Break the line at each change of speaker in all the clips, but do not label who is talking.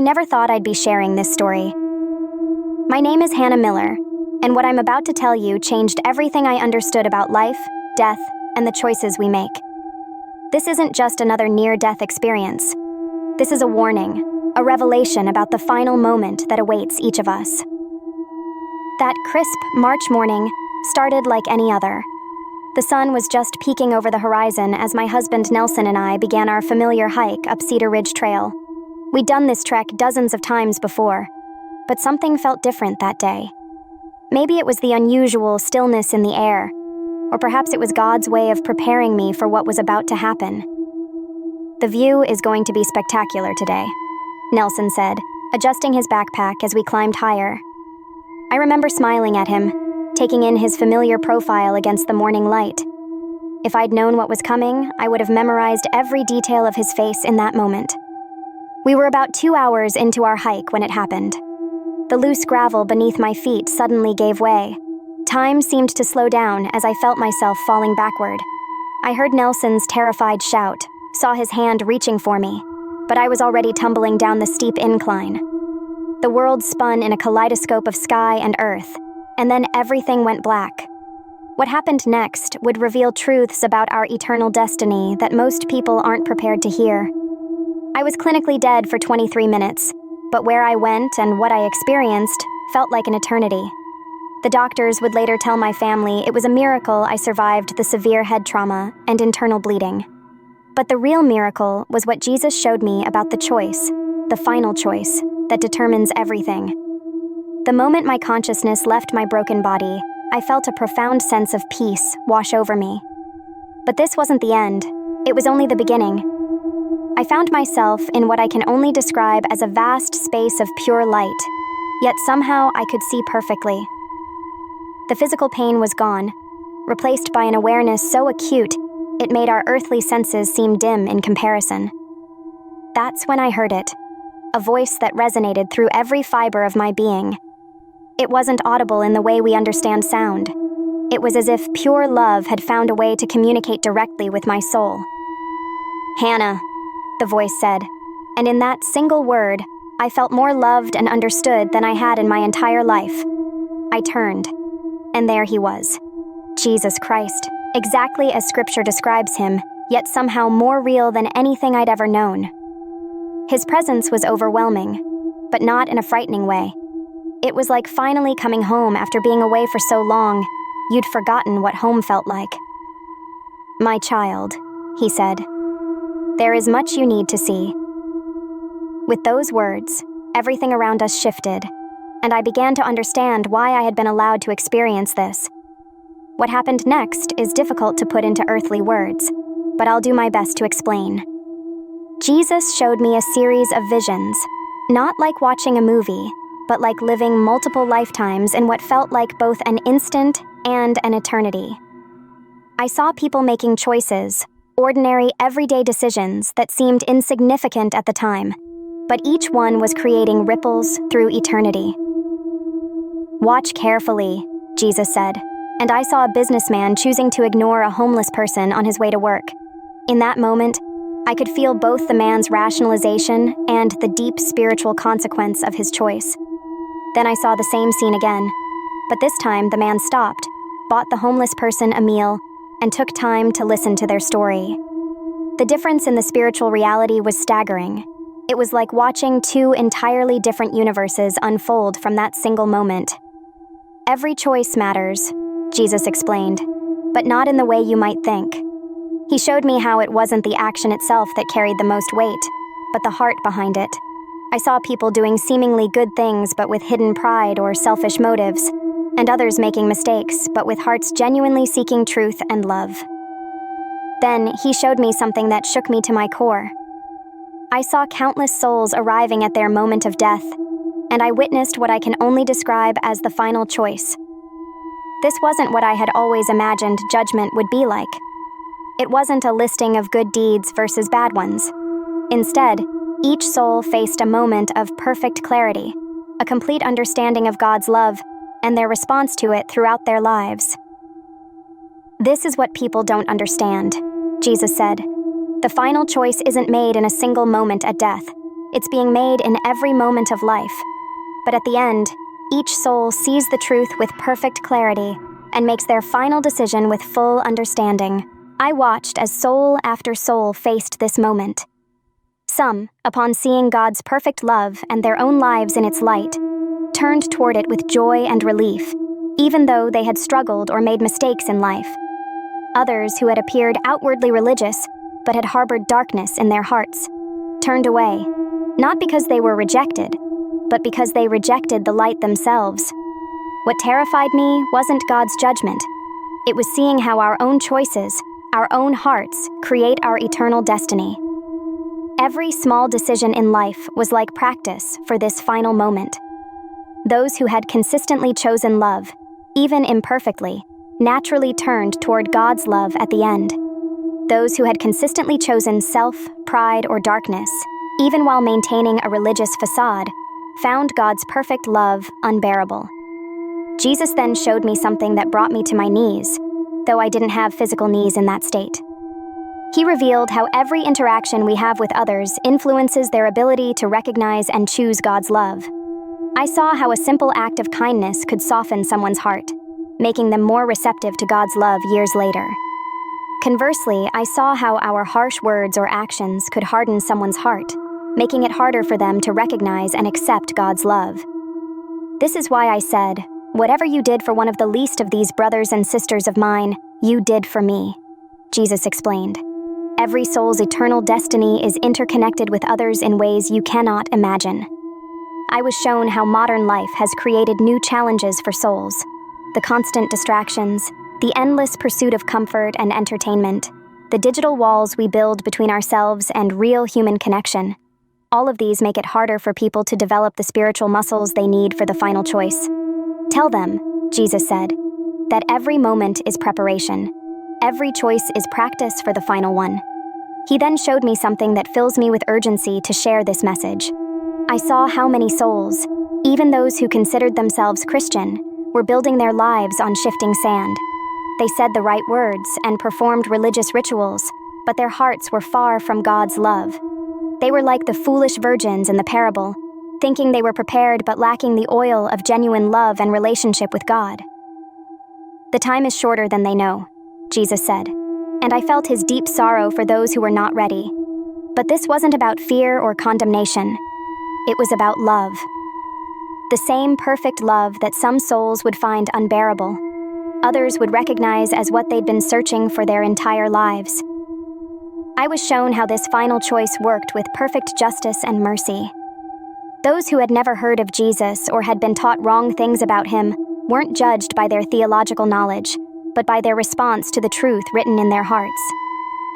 I never thought I'd be sharing this story. My name is Hannah Miller, and what I'm about to tell you changed everything I understood about life, death, and the choices we make. This isn't just another near-death experience. This is a warning, a revelation about the final moment that awaits each of us. That crisp March morning started like any other. The sun was just peeking over the horizon as my husband Nelson and I began our familiar hike up Cedar Ridge Trail. We'd done this trek dozens of times before, but something felt different that day. Maybe it was the unusual stillness in the air, or perhaps it was God's way of preparing me for what was about to happen. "The view is going to be spectacular today," Nelson said, adjusting his backpack as we climbed higher. I remember smiling at him, taking in his familiar profile against the morning light. If I'd known what was coming, I would have memorized every detail of his face in that moment. We were about 2 hours into our hike when it happened. The loose gravel beneath my feet suddenly gave way. Time seemed to slow down as I felt myself falling backward. I heard Nelson's terrified shout, saw his hand reaching for me, but I was already tumbling down the steep incline. The world spun in a kaleidoscope of sky and earth, and then everything went black. What happened next would reveal truths about our eternal destiny that most people aren't prepared to hear. I was clinically dead for 23 minutes, but where I went and what I experienced felt like an eternity. The doctors would later tell my family it was a miracle I survived the severe head trauma and internal bleeding. But the real miracle was what Jesus showed me about the choice, the final choice, that determines everything. The moment my consciousness left my broken body, I felt a profound sense of peace wash over me. But this wasn't the end. It was only the beginning. I found myself in what I can only describe as a vast space of pure light, yet somehow I could see perfectly. The physical pain was gone, replaced by an awareness so acute it made our earthly senses seem dim in comparison. That's when I heard it, a voice that resonated through every fiber of my being. It wasn't audible in the way we understand sound. It was as if pure love had found a way to communicate directly with my soul. "Hannah," the voice said, and in that single word, I felt more loved and understood than I had in my entire life. I turned, and there he was, Jesus Christ, exactly as Scripture describes him, yet somehow more real than anything I'd ever known. His presence was overwhelming, but not in a frightening way. It was like finally coming home after being away for so long, you'd forgotten what home felt like. "My child," he said, "there is much you need to see." With those words, everything around us shifted, and I began to understand why I had been allowed to experience this. What happened next is difficult to put into earthly words, but I'll do my best to explain. Jesus showed me a series of visions, not like watching a movie, but like living multiple lifetimes in what felt like both an instant and an eternity. I saw people making choices, ordinary, everyday decisions that seemed insignificant at the time, but each one was creating ripples through eternity. "Watch carefully," Jesus said, and I saw a businessman choosing to ignore a homeless person on his way to work. In that moment, I could feel both the man's rationalization and the deep spiritual consequence of his choice. Then I saw the same scene again, but this time the man stopped, bought the homeless person a meal, and took time to listen to their story. The difference in the spiritual reality was staggering. It was like watching two entirely different universes unfold from that single moment. "Every choice matters," Jesus explained, "but not in the way you might think." He showed me how it wasn't the action itself that carried the most weight, but the heart behind it. I saw people doing seemingly good things but with hidden pride or selfish motives, and others making mistakes but with hearts genuinely seeking truth and love. Then he showed me something that shook me to my core. I saw countless souls arriving at their moment of death, and I witnessed what I can only describe as the final choice. This wasn't what I had always imagined judgment would be like. It wasn't a listing of good deeds versus bad ones. Instead, each soul faced a moment of perfect clarity, a complete understanding of God's love, and their response to it throughout their lives. "This is what people don't understand," Jesus said. "The final choice isn't made in a single moment at death. It's being made in every moment of life. But at the end, each soul sees the truth with perfect clarity and makes their final decision with full understanding. I watched as soul after soul faced this moment. Some, upon seeing God's perfect love and their own lives in its light, turned toward it with joy and relief, even though they had struggled or made mistakes in life. Others, who had appeared outwardly religious but had harbored darkness in their hearts, turned away, not because they were rejected, but because they rejected the light themselves. What terrified me wasn't God's judgment. It was seeing how our own choices, our own hearts, create our eternal destiny. Every small decision in life was like practice for this final moment. Those who had consistently chosen love, even imperfectly, naturally turned toward God's love at the end. Those who had consistently chosen self, pride, or darkness, even while maintaining a religious facade, found God's perfect love unbearable. Jesus then showed me something that brought me to my knees, though I didn't have physical knees in that state. He revealed how every interaction we have with others influences their ability to recognize and choose God's love. I saw how a simple act of kindness could soften someone's heart, making them more receptive to God's love years later. Conversely, I saw how our harsh words or actions could harden someone's heart, making it harder for them to recognize and accept God's love. This is why I said, "Whatever you did for one of the least of these brothers and sisters of mine, you did for me," Jesus explained. Every soul's eternal destiny is interconnected with others in ways you cannot imagine. I was shown how modern life has created new challenges for souls. The constant distractions, the endless pursuit of comfort and entertainment, the digital walls we build between ourselves and real human connection. All of these make it harder for people to develop the spiritual muscles they need for the final choice. Tell them, Jesus said, that every moment is preparation. Every choice is practice for the final one. He then showed me something that fills me with urgency to share this message. I saw how many souls, even those who considered themselves Christian, were building their lives on shifting sand. They said the right words and performed religious rituals, but their hearts were far from God's love. They were like the foolish virgins in the parable, thinking they were prepared but lacking the oil of genuine love and relationship with God. The time is shorter than they know, Jesus said, and I felt his deep sorrow for those who were not ready. But this wasn't about fear or condemnation. It was about love. The same perfect love that some souls would find unbearable, others would recognize as what they'd been searching for their entire lives. I was shown how this final choice worked with perfect justice and mercy. Those who had never heard of Jesus or had been taught wrong things about him weren't judged by their theological knowledge, but by their response to the truth written in their hearts.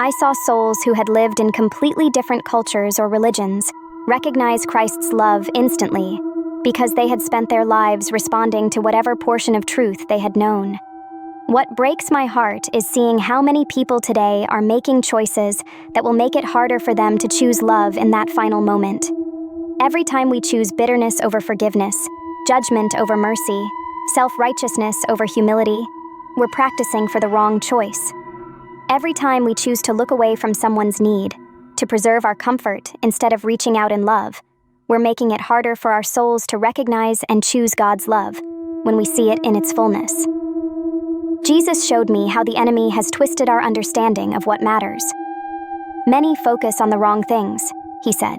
I saw souls who had lived in completely different cultures or religions recognize Christ's love instantly because they had spent their lives responding to whatever portion of truth they had known. What breaks my heart is seeing how many people today are making choices that will make it harder for them to choose love in that final moment. Every time we choose bitterness over forgiveness, judgment over mercy, self-righteousness over humility, we're practicing for the wrong choice. Every time we choose to look away from someone's need, to preserve our comfort instead of reaching out in love, we're making it harder for our souls to recognize and choose God's love when we see it in its fullness. Jesus showed me how the enemy has twisted our understanding of what matters. Many focus on the wrong things, he said.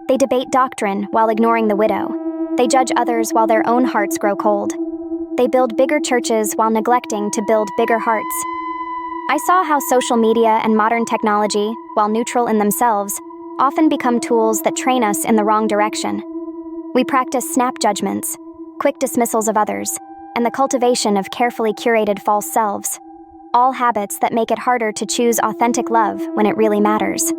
They debate doctrine while ignoring the widow. They judge others while their own hearts grow cold. They build bigger churches while neglecting to build bigger hearts. I saw how social media and modern technology, while neutral in themselves, often become tools that train us in the wrong direction. We practice snap judgments, quick dismissals of others, and the cultivation of carefully curated false selves, all habits that make it harder to choose authentic love when it really matters.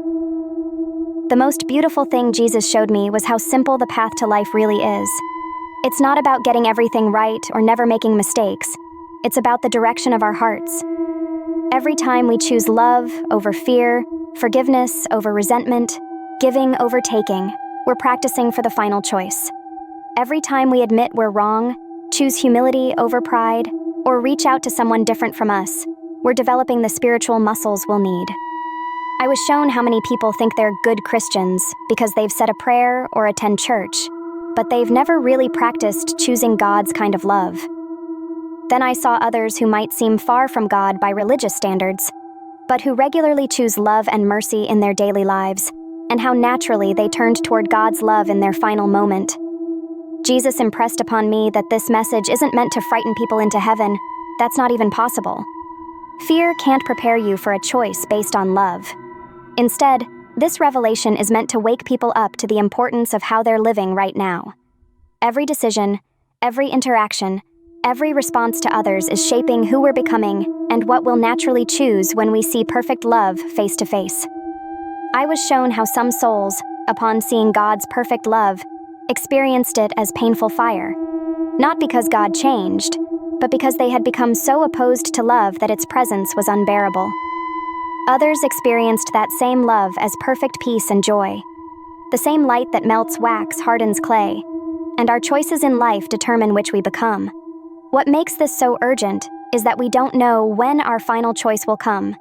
The most beautiful thing Jesus showed me was how simple the path to life really is. It's not about getting everything right or never making mistakes. It's about the direction of our hearts. Every time we choose love over fear, forgiveness over resentment, giving over taking, we're practicing for the final choice. Every time we admit we're wrong, choose humility over pride, or reach out to someone different from us, we're developing the spiritual muscles we'll need. I was shown how many people think they're good Christians because they've said a prayer or attend church, but they've never really practiced choosing God's kind of love. Then I saw others who might seem far from God by religious standards, but who regularly choose love and mercy in their daily lives, and how naturally they turned toward God's love in their final moment. Jesus impressed upon me that this message isn't meant to frighten people into heaven. That's not even possible. Fear can't prepare you for a choice based on love. Instead, this revelation is meant to wake people up to the importance of how they're living right now. Every decision, every interaction, every response to others is shaping who we're becoming and what we'll naturally choose when we see perfect love face to face. I was shown how some souls, upon seeing God's perfect love, experienced it as painful fire. Not because God changed, but because they had become so opposed to love that its presence was unbearable. Others experienced that same love as perfect peace and joy. The same light that melts wax hardens clay, and our choices in life determine which we become. What makes this so urgent is that we don't know when our final choice will come.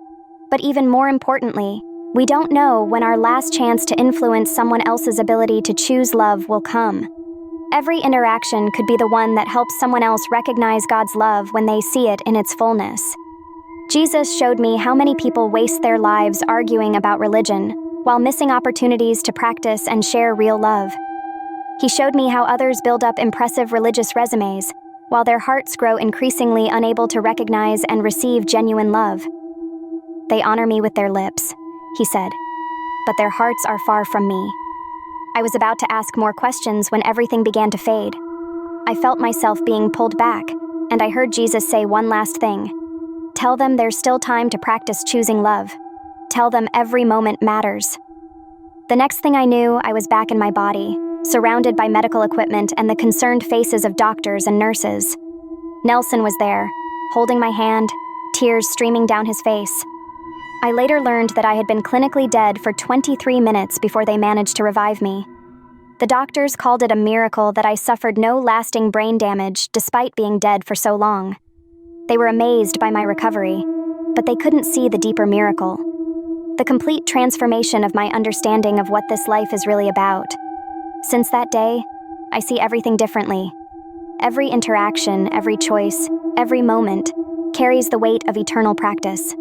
But even more importantly, we don't know when our last chance to influence someone else's ability to choose love will come. Every interaction could be the one that helps someone else recognize God's love when they see it in its fullness. Jesus showed me how many people waste their lives arguing about religion, while missing opportunities to practice and share real love. He showed me how others build up impressive religious resumes, while their hearts grow increasingly unable to recognize and receive genuine love. They honor me with their lips, he said, but their hearts are far from me. I was about to ask more questions when everything began to fade. I felt myself being pulled back, and I heard Jesus say one last thing. Tell them there's still time to practice choosing love. Tell them every moment matters. The next thing I knew, I was back in my body, surrounded by medical equipment and the concerned faces of doctors and nurses. Nelson was there, holding my hand, tears streaming down his face. I later learned that I had been clinically dead for 23 minutes before they managed to revive me. The doctors called it a miracle that I suffered no lasting brain damage despite being dead for so long. They were amazed by my recovery, but they couldn't see the deeper miracle. The complete transformation of my understanding of what this life is really about. Since that day, I see everything differently. Every interaction, every choice, every moment carries the weight of eternal practice.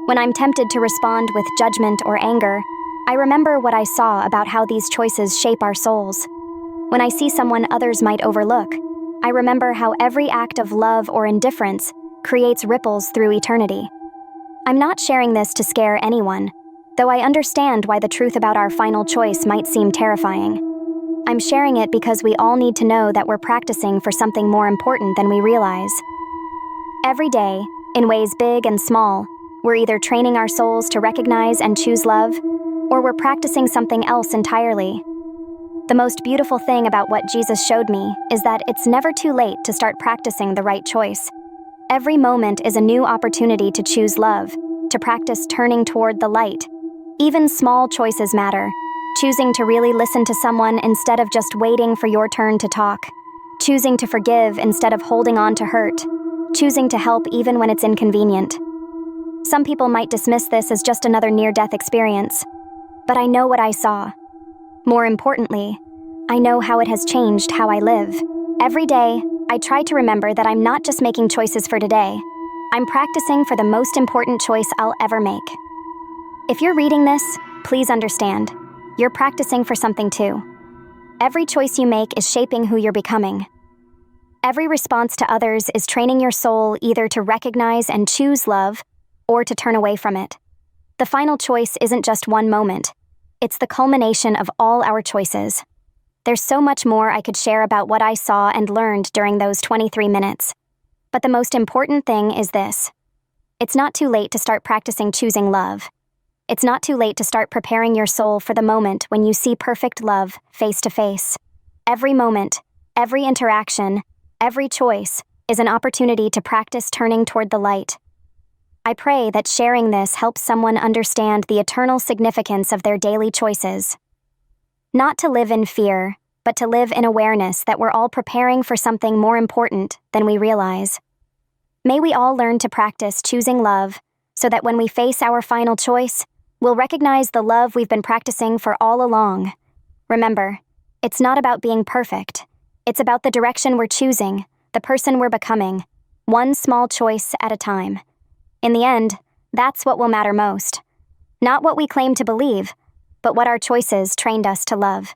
When I'm tempted to respond with judgment or anger, I remember what I saw about how these choices shape our souls. When I see someone others might overlook, I remember how every act of love or indifference creates ripples through eternity. I'm not sharing this to scare anyone, though I understand why the truth about our final choice might seem terrifying. I'm sharing it because we all need to know that we're practicing for something more important than we realize. Every day, in ways big and small, we're either training our souls to recognize and choose love, or we're practicing something else entirely. The most beautiful thing about what Jesus showed me is that it's never too late to start practicing the right choice. Every moment is a new opportunity to choose love, to practice turning toward the light. Even small choices matter. Choosing to really listen to someone instead of just waiting for your turn to talk. Choosing to forgive instead of holding on to hurt. Choosing to help even when it's inconvenient. Some people might dismiss this as just another near-death experience, but I know what I saw. More importantly, I know how it has changed how I live. Every day, I try to remember that I'm not just making choices for today. I'm practicing for the most important choice I'll ever make. If you're reading this, please understand. You're practicing for something too. Every choice you make is shaping who you're becoming. Every response to others is training your soul either to recognize and choose love or to turn away from it. The final choice isn't just one moment. It's the culmination of all our choices. There's so much more I could share about what I saw and learned during those 23 minutes. But the most important thing is this. It's not too late to start practicing choosing love. It's not too late to start preparing your soul for the moment when you see perfect love face to face. Every moment, every interaction, every choice is an opportunity to practice turning toward the light. I pray that sharing this helps someone understand the eternal significance of their daily choices. Not to live in fear, but to live in awareness that we're all preparing for something more important than we realize. May we all learn to practice choosing love so that when we face our final choice, we'll recognize the love we've been practicing for all along. Remember, it's not about being perfect. It's about the direction we're choosing, the person we're becoming, one small choice at a time. In the end, that's what will matter most. Not what we claim to believe, but what our choices trained us to love.